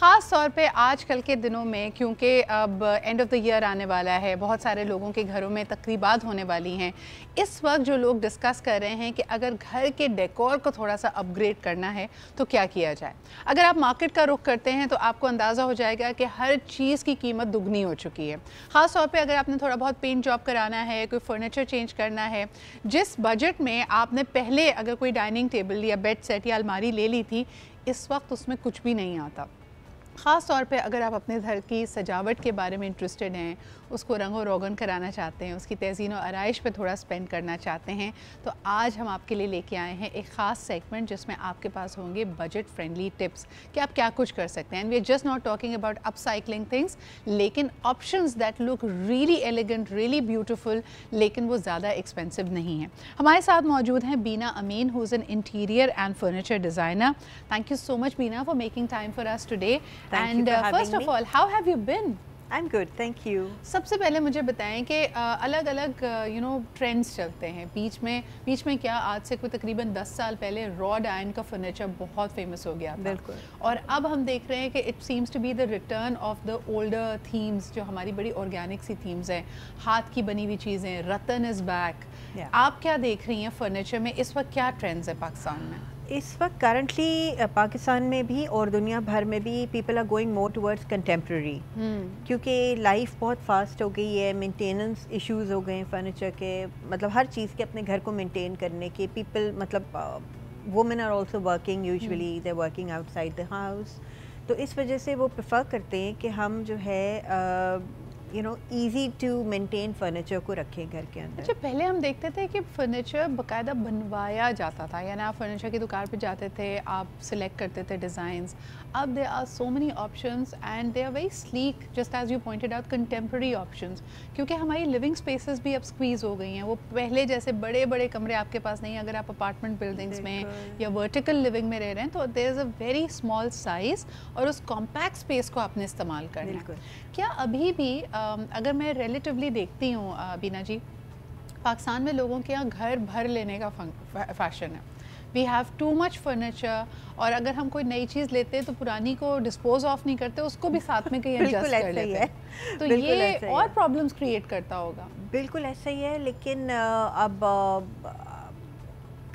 ख़ास तौर पे आजकल के दिनों में, क्योंकि अब एंड ऑफ़ द ईयर आने वाला है, बहुत सारे लोगों के घरों में तकरीबात होने वाली हैं। इस वक्त जो लोग डिस्कस कर रहे हैं कि अगर घर के डेकोर को थोड़ा सा अपग्रेड करना है तो क्या किया जाए। अगर आप मार्केट का रुख करते हैं तो आपको अंदाज़ा हो जाएगा कि हर चीज़ की कीमत दुगनी हो चुकी है। ख़ास तौर पे अगर आपने थोड़ा बहुत पेंट जॉब कराना है, कोई फर्नीचर चेंज करना है, जिस बजट में आपने पहले अगर कोई डाइनिंग टेबल या बेड सेट या अलमारी ले ली थी, इस वक्त उसमें कुछ भी नहीं आता। ख़ास तौर पे अगर आप अपने घर की सजावट के बारे में इंटरेस्टेड हैं, उसको रंगो रोगन कराना चाहते हैं, उसकी तज़ीन और आराइश पे थोड़ा स्पेंड करना चाहते हैं, तो आज हम आपके लिए लेके आए हैं एक ख़ास सेगमेंट जिसमें आपके पास होंगे बजट फ्रेंडली टिप्स कि आप क्या कुछ कर सकते हैं। And we are just not talking about upcycling things, लेकिन options that look really elegant, really beautiful, लेकिन वो ज़्यादा एक्सपेंसिव नहीं है। हमारे साथ मौजूद हैं Beena Amin, who is an interior and furniture designer. Thank you so much Beena for making time for us today. And first of all, how have you been? I'm good, thank you. सबसे पहले मुझे बताएं कि अलग अलग ट्रेंड्स चलते हैं बीच में क्या, आज से कोई तकरीबन 10 साल पहले रॉड आयरन का फर्नीचर बहुत फेमस हो गया था। बिल्कुल। और अब हम देख रहे हैं कि it seems to be the return of the older themes, जो हमारी बड़ी ऑर्गेनिक सी थीम्स हैं, हाथ की बनी हुई चीज़ें, रतन इज़ बैक। आप क्या देख रही हैं फर्नीचर में, इस वक्त क्या ट्रेंड्स है पाकिस्तान में? इस वक्त करंटली पाकिस्तान में भी और दुनिया भर में भी people are going more towards contemporary, क्योंकि लाइफ बहुत फास्ट हो गई है, मेंटेनेंस इश्यूज हो गए हैं फर्नीचर के, मतलब हर चीज़ के अपने घर को मेंटेन करने के। पीपल मतलब women are also working, usually they working outside the house, तो इस वजह से वो प्रेफर करते हैं कि हम जो है ईजी टू मेंटेन फर्नीचर को रखें घर के अंदर। अच्छा, पहले हम देखते थे कि फर्नीचर बाकायदा बनवाया जाता था, यानी आप फर्नीचर की दुकान पे जाते थे, आप सिलेक्ट करते थे डिज़ाइंस। अब there are so many options and they are very sleek, just as you pointed out, contemporary options, क्योंकि हमारी लिविंग स्पेसेस भी अब स्क्वीज़ हो गई हैं। वो पहले जैसे बड़े बड़े कमरे आपके पास नहीं, अगर आप अपार्टमेंट बिल्डिंग्स में या वर्टिकल लिविंग में रह रहे हैं तो there is a very small size और उस कॉम्पैक्ट स्पेस को आपने इस्तेमाल करना है। क्या अभी भी अगर मैं रिलेटिवली देखती हूँ बीना जी, पाकिस्तान में लोगों के यहाँ घर भर लेने का फैशन है, we have too much furniture, और अगर हम कोई नई चीज़ लेते हैं तो पुरानी को डिस्पोज ऑफ नहीं करते, उसको भी साथ में कहीं एडजस्ट कर लेते हैं, तो ये और प्रॉब्लम्स क्रिएट करता होगा। बिल्कुल ऐसा ही है, लेकिन अब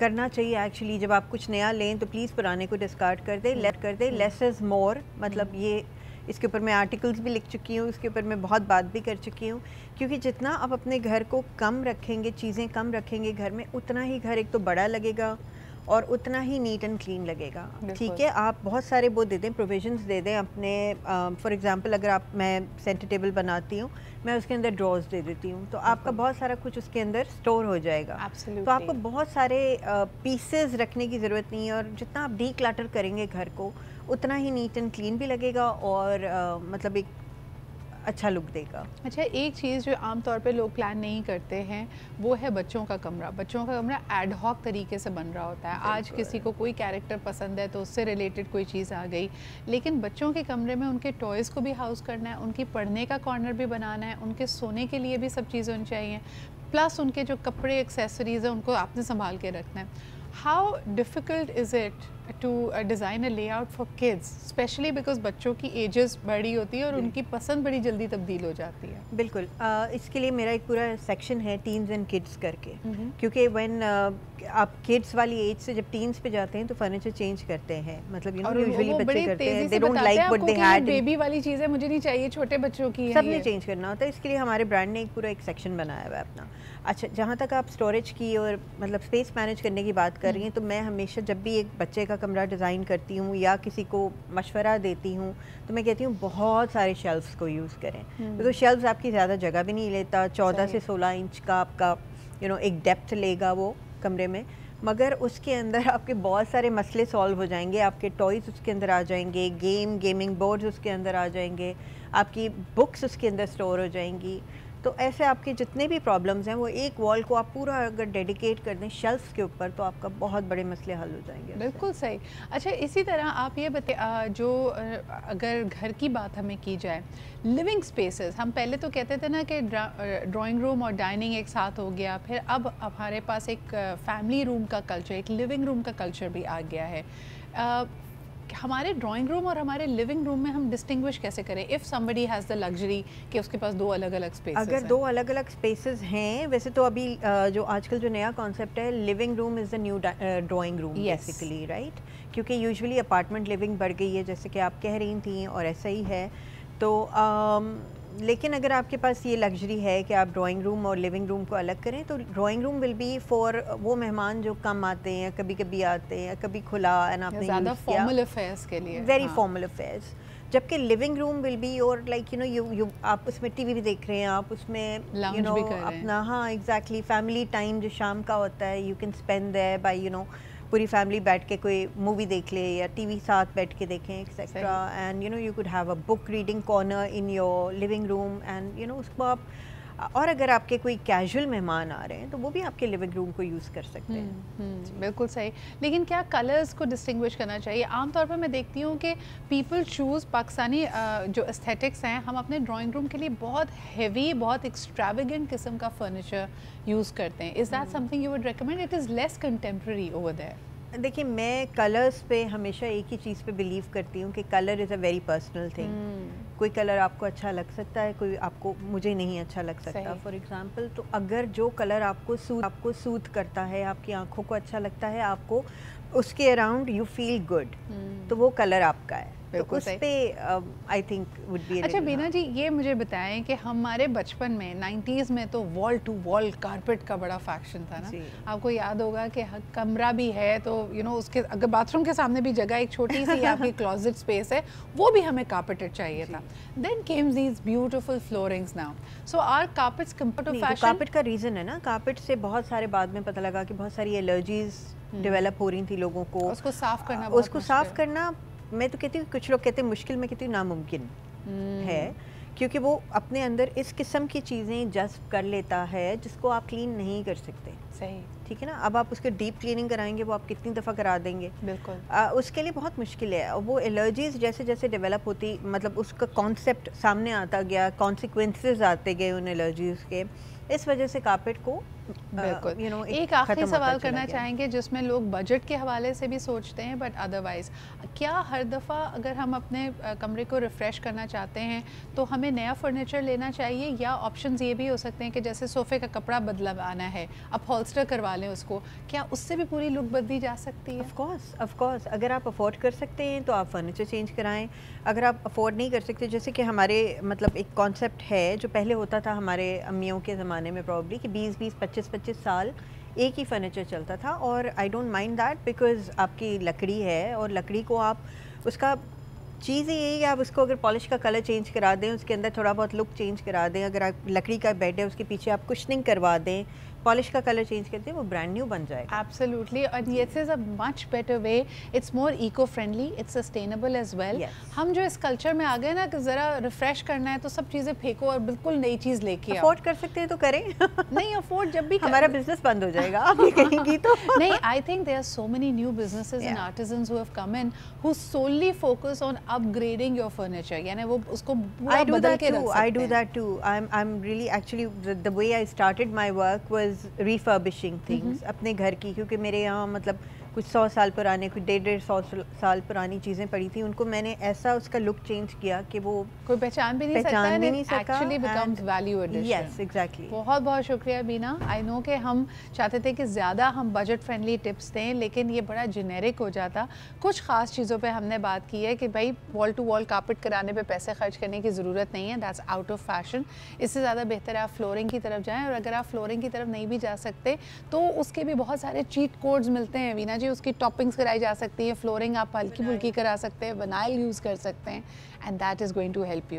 करना चाहिए एक्चुअली। जब आप कुछ नया लें तो प्लीज़ पुराने को डिस्कार्ड कर दें, लेट कर दें, लेस इज़ मोर। मतलब ये इसके ऊपर मैं आर्टिकल्स भी लिख चुकी हूँ, इसके ऊपर मैं बहुत बात भी कर चुकी हूँ, क्योंकि जितना आप अपने घर को कम रखेंगे, चीज़ें कम रखेंगे घर में, उतना ही घर एक तो बड़ा लगेगा और उतना ही नीट एंड क्लीन लगेगा। ठीक है, आप बहुत सारे वो दे दें, प्रोविजंस दे दें अपने। फॉर एग्जांपल अगर मैं सेंटर टेबल बनाती हूँ, मैं उसके अंदर ड्रॉर्स दे देती हूँ, तो आपका बहुत सारा कुछ उसके अंदर स्टोर हो जाएगा। तो आपको बहुत सारे पीसेस रखने की ज़रूरत नहीं है, और जितना आप डी क्लटर करेंगे घर को, उतना ही नीट एंड क्लीन भी लगेगा और मतलब एक अच्छा लुक देगा। अच्छा, एक चीज़ जो आमतौर पे लोग प्लान नहीं करते हैं वो है बच्चों का कमरा। बच्चों का कमरा एड हॉक तरीके से बन रहा होता है। आज किसी को कोई कैरेक्टर पसंद है तो उससे रिलेटेड कोई चीज़ आ गई, लेकिन बच्चों के कमरे में उनके टॉयज़ को भी हाउस करना है, उनकी पढ़ने का कॉर्नर भी बनाना है, उनके सोने के लिए भी सब चीज़ें होनी चाहिए, प्लस उनके जो कपड़े एक्सेसरीज़ हैं उनको आपने संभाल के रखना है। How difficult is it to design a layout for kids, specially because बच्चों की एजेस बड़ी होती है और उनकी पसंद बड़ी जल्दी तब्दील हो जाती है। बिल्कुल, इसके लिए मेरा एक पूरा सेक्शन है टीन्स एंड किड्स करके, क्योंकि व्हेन आप किड्स वाली एज से जब टीन्स पे जाते हैं तो फर्नीचर चेंज करते हैं, मतलब यूजुअली बच्चे करते हैं, they don't like what they had, baby वाली चीज़ें मुझे नहीं चाहिए, छोटे बच्चों की सबने चेंज करना होता है। इसके लिए हमारे ब्रांड ने एक पूरा एक सेक्शन बनाया हुआ है अपना। अच्छा, जहाँ तक आप स्टोरेज की और मतलब स्पेस मैनेज करने की बात कर रही हैं, तो मैं हमेशा जब भी एक बच्चे का कमरा डिज़ाइन करती हूँ या किसी को मशवरा देती हूँ तो मैं कहती हूँ बहुत सारे शेल्फ्स को यूज़ करें, क्योंकि शेल्फ्स आपकी ज़्यादा जगह भी नहीं लेता। 14 से 16 इंच का आपका एक डेप्थ लेगा वो कमरे में, मगर उसके अंदर आपके बहुत सारे मसले सॉल्व हो जाएंगे। आपके टॉयज़ उसके अंदर आ जाएंगे, गेमिंग बोर्ड्स उसके अंदर आ जाएंगे, आपकी बुक्स उसके अंदर स्टोर हो जाएंगी। तो ऐसे आपके जितने भी प्रॉब्लम्स हैं वो एक वॉल को आप पूरा अगर डेडिकेट कर दें शेल्फ्स के ऊपर, तो आपका बहुत बड़े मसले हल हो जाएंगे। बिल्कुल सही। अच्छा, इसी तरह आप ये बताइए, जो अगर घर की बात हमें की जाए, लिविंग स्पेसेस, हम पहले तो कहते थे ना कि ड्राइंग रूम और डाइनिंग एक साथ हो गया, फिर अब हमारे पास एक फैमिली रूम का कल्चर, एक लिविंग रूम का कल्चर भी आ गया है। हमारे ड्राइंग रूम और हमारे लिविंग रूम में हम डिस्टिंग्विश कैसे करें if somebody has the luxury कि उसके पास 2 अलग अलग स्पेसेस अगर 2 अलग अलग स्पेसेस हैं, वैसे तो अभी जो आजकल जो नया कॉन्सेप्ट है, living room is the new drawing room basically, right? क्योंकि यूजुअली अपार्टमेंट लिविंग बढ़ गई है, जैसे कि आप कह रही थी, और ऐसा ही है। तो लेकिन अगर आपके पास ये लग्जरी है कि आप ड्राइंग रूम और लिविंग रूम को अलग करें, तो drawing room will be for वो मेहमान जो कम आते हैं, कभी कभी आते हैं, कभी खुला एंड आपने ज़्यादा फॉर्मल अफेयर्स के लिए, वेरी फॉर्मल अफेयर्स। जबकि लिविंग रूम विल बी और लाइक यू आप उसमें टीवी भी देख रहे हैं, आप उसमें अपना, हाँ एग्जैक्टली, फैमिली टाइम जो शाम का होता है, you can spend there by पूरी फैमिली बैठ के कोई मूवी देख ले या टीवी साथ बैठ के देखें etcetera, and you could have a book reading corner in your living room, and उसको आप, और अगर आपके कोई कैजुअल मेहमान आ रहे हैं तो वो भी आपके लिविंग रूम को यूज़ कर सकते हैं। बिल्कुल सही। लेकिन क्या कलर्स को डिस्टिंग्विश करना चाहिए? आमतौर पर मैं देखती हूँ कि पीपल चूज़ पाकिस्तानी जो एस्थेटिक्स हैं, हम अपने ड्राइंग रूम के लिए बहुत हेवी, बहुत एक्सट्रावेगेंट किस्म का फर्नीचर यूज़ करते हैं। Is that something you would recommend? It is less contemporary over there. देखिए, मैं कलर्स पे हमेशा एक ही चीज़ पे बिलीव करती हूँ कि colour is a very personal thing. कोई कलर आपको अच्छा लग सकता है, कोई आपको, मुझे नहीं अच्छा लग सकता फॉर एग्जांपल। तो अगर जो कलर आपको सूट करता है, आपकी आंखों को अच्छा लगता है, आपको उसके अराउंड यू फील गुड, तो वो कलर आपका है। तो उस पे आई थिंक वुड बी। अच्छा बीना जी, ये मुझे बताएं कि हमारे बचपन में 90s में तो वॉल टू वॉल कारपेट का बड़ा फैशन था ना। आपको याद होगा कि कमरा भी है तो उसके अगर बाथरूम के सामने भी जगह एक छोटी सी आपकी क्लोजेट स्पेस है, वो भी हमें कारपेटेड चाहिए था। Then came these beautiful floorings now, so are carpets comfort of fashion? Carpet का रीज़न है ना, कारपेट से बहुत सारे बाद में पता लगा कि बहुत सारी एलर्जीज डेवलप हो रही थी लोगों को। उसको साफ करना, उसको साफ करना, मैं तो कहती हूँ, कुछ लोग कहते हैं मुश्किल, मैं कहती हूँ नामुमकिन है, क्योंकि वो अपने अंदर इस किस्म की चीज़ें जज्ब कर लेता है जिसको आप क्लीन नहीं कर सकते। सही, ठीक है ना। अब आप उसके डीप क्लीनिंग कराएंगे, वो आप कितनी दफ़ा करा देंगे? बिल्कुल। उसके लिए बहुत मुश्किल है। वो एलर्जीज जैसे जैसे डेवलप होती, मतलब उसका कॉन्सेप्ट सामने आता गया, कॉन्सिक्वेंसेस आते गए उन एलर्जीज के, इस वजह से कारपेट को बिल्कुल। एक आखिरी सवाल करना चाहेंगे जिसमें लोग बजट के हवाले से भी सोचते हैं, बट अदरवाइज क्या हर दफ़ा अगर हम अपने कमरे को रिफ़्रेश करना चाहते हैं तो हमें नया फर्नीचर लेना चाहिए, या ऑप्शंस ये भी हो सकते हैं कि जैसे सोफ़े का कपड़ा बदलवाना है, अपहोल्स्टर करवा लें उसको, क्या उससे भी पूरी लुक बदली जा सकती है? ऑफ कोर्स अगर आप अफोर्ड कर सकते हैं तो आप फर्नीचर चेंज कराएं। अगर आप अफोर्ड नहीं कर सकते, जैसे कि हमारे मतलब एक कॉन्सेप्ट है जो पहले होता था हमारे अम्मियों के ज़माने में प्रॉब्ली, कि 20-20, 25-25 साल एक ही फर्नीचर चलता था, और I don't mind that because आपकी लकड़ी है, और लकड़ी को आप, उसका चीज़ यही है कि आप उसको अगर पॉलिश का कलर चेंज करा दें, उसके अंदर थोड़ा बहुत लुक चेंज करा दें, अगर आप लकड़ी का बेड है उसके पीछे आप कुशनिंग करवा दें, पॉलिश का कलर चेंज करते हैं, वो ब्रांड न्यू बन जाएगा। एब्सोल्युटली, और this is a much better way, it's more eco friendly, it's sustainable as well. हम जो इस कल्चर में आ गए ना कि ज़रा रिफ्रेश करना है तो सब चीज़ें फेंको और बिल्कुल नई चीज़ लेके आओ। अफोर्ड कर सकते हैं तो करें। नहीं, अफोर्ड जब भी हमारा बिजनेस बंद हो जाएगा आप ये कहेंगी तो। नहीं, I think there are so many new businesses and artisans who have come in who solely focus on upgrading your furniture, यानी वो उसको पूरा बदल के रख सकते हैं। I do that too. I'm really actually the way I started my work was refurbishing things अपने घर की, क्योंकि मेरे यहाँ मतलब कुछ 100 साल पुराने, कुछ 150 साल पुरानी चीज़ें पड़ी थी, उनको मैंने ऐसा उसका लुक चेंज किया कि वो कोई पहचान भी नहीं सकता, actually becomes value addition. Yes exactly. बहुत बहुत शुक्रिया बीना। आई नो कि हम चाहते थे कि ज़्यादा हम बजट फ्रेंडली टिप्स दें, लेकिन ये बड़ा जेनेरिक हो जाता। कुछ ख़ास चीज़ों पे हमने बात की है कि भाई वॉल टू वॉल कारपेट कराने पे पैसे खर्च करने की ज़रूरत नहीं है, दैट्स आउट ऑफ फैशन। इससे ज़्यादा बेहतर है आप फ्लोरिंग की तरफ जाएँ, और अगर आप फ्लोरिंग की तरफ नहीं भी जा सकते तो उसके भी बहुत सारे चीट कोड्स मिलते हैं वीना जी, उसकी टॉपिंग्स कराई जा सकती है, फ्लोरिंग आप हल्की फुल्की करा सकते हैं, विनाइल यूज़ कर सकते हैं, and that is going to help you.